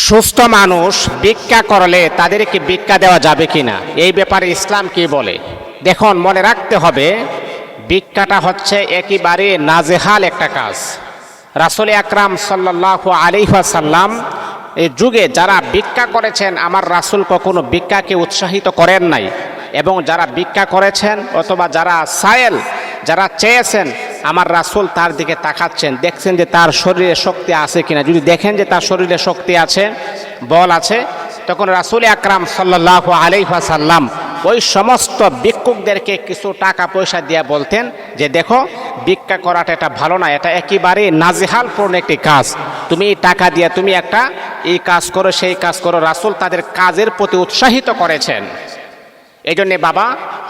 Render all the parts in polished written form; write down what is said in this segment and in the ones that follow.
সুস্থ মানুষ ভিক্ষা করলে তাদেরকে ভিক্ষা দেওয়া যাবে কিনা, এই ব্যাপারে ইসলাম কি বলে? দেখুন, মনে রাখতে হবে ভিক্ষাটা হচ্ছে একেবারে নাজেহাল একটা কাজ। রাসূল আকরাম সাল্লাল্লাহু আলাইহি ওয়াসাল্লাম এই যুগে যারা ভিক্ষা করেছেন, আমার রাসূল কখনো ভিক্ষাকে উৎসাহিত করেন নাই। এবং যারা ভিক্ষা করেছেন অথবা যারা সায়েল, যারা চেয়েছেন, আমার রাসূল তার দিকে তাকাচ্ছেন, দেখছেন যে তার শরীরে শক্তি আছে কিনা। যদি দেখেন যে তার শরীরে শক্তি আছে, বল আছে, তখন রাসূল আকরাম সাল্লাল্লাহু আলাইহি ওয়াসাল্লাম ওই সমস্ত ভিক্ষুকদেরকে কিছু টাকা পয়সা দিয়ে বলতেন যে দেখো, ভিক্ষা করাটা এটা ভালো না, এটা একেবারে নাজেহালপূর্ণ একটি কাজ। তুমি টাকা দিয়ে তুমি একটা এই কাজ করো, সেই কাজ করো। রাসূল তাদের কাজের প্রতি উৎসাহিত করেছেন। এই জন্যে বাবা,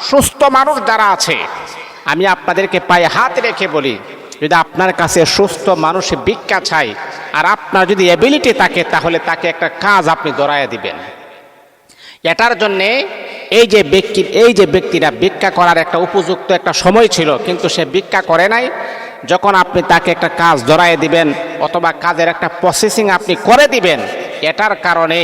সুস্থ মানুষ যারা আছে, আমি আপনাদেরকে পায়ে হাত রেখে বলি, যদি আপনার কাছে সুস্থ মানুষ ভিক্ষা চাই আর আপনার যদি এবিলিটি থাকে, তাহলে তাকে একটা কাজ আপনি ধরাইয়া দিবেন। এটার জন্যে এই যে ব্যক্তিরা ভিক্ষা করার একটা উপযুক্ত একটা সময় ছিল, কিন্তু সে ভিক্ষা করে নাই। যখন আপনি তাকে একটা কাজ ধরাইয়া দিবেন অথবা কাজের একটা প্রসেসিং আপনি করে দিবেন, এটার কারণে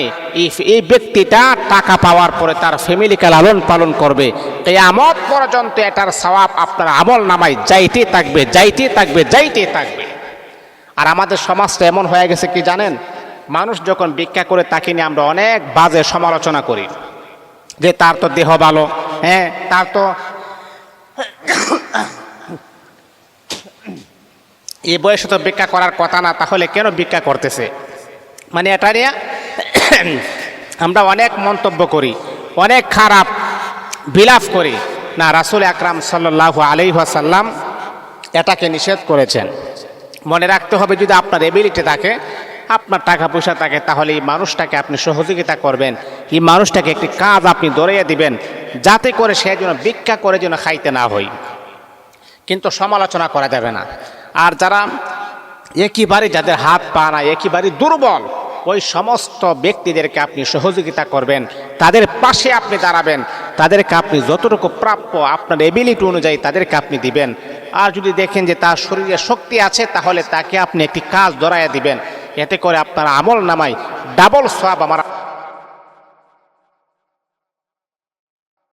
এই ব্যক্তিটা টাকা পাওয়ার পরে তার ফ্যামিলিকে লালন পালন করবে। কিয়ামত পর্যন্ত এটার সওয়াব আপনার আমল নামায় যাইতে থাকবে, যাইতে থাকবে, যাইতে থাকবে। আর আমাদের সমাজটা এমন হয়ে গেছে কি জানেন, মানুষ যখন ভিক্ষা করে তাকে নিয়ে আমরা অনেক বাজে সমালোচনা করি, যে তার তো দেহ ভালো, হ্যাঁ, তার তো এই বয়সে তো ভিক্ষা করার কথা না, তাহলে কেন ভিক্ষা করতেছে? মানে এটা নিয়ে আমরা অনেক মন্তব্য করি, অনেক খারাপ বিলাপ করি। না, রাসূল আকরাম সাল্লাল্লাহু আলাইহি ওয়াসাল্লাম এটাকে নিষেধ করেছেন। মনে রাখতে হবে, যদি আপনার এবিলিটি থাকে, আপনার টাকা পয়সা থাকে, তাহলে এই মানুষটাকে আপনি সহযোগিতা করবেন, এই মানুষটাকে একটি কাজ আপনি ধরিয়ে দিবেন, যাতে করে সে যেন ভিক্ষা করে যেন খাইতে না হয়। কিন্তু সমালোচনা করা যাবে না। আর যারা একেবারে, যাদের হাত পা না, একেবারে দুর্বল, ওই সমস্ত ব্যক্তিদেরকে আপনি সহযোগিতা করবেন, তাদের পাশে আপনি দাঁড়াবেন, তাদেরকে আপনি যতটুকু প্রাপ্য আপনার এবিলিটি অনুযায়ী তাদেরকে আপনি দিবেন। আর যদি দেখেন যে তার শরীরে শক্তি আছে, তাহলে তাকে আপনি একটি কাজ ধরাইয়া দিবেন। এতে করে আপনার আমল নামায় ডাবল সওয়াব আমার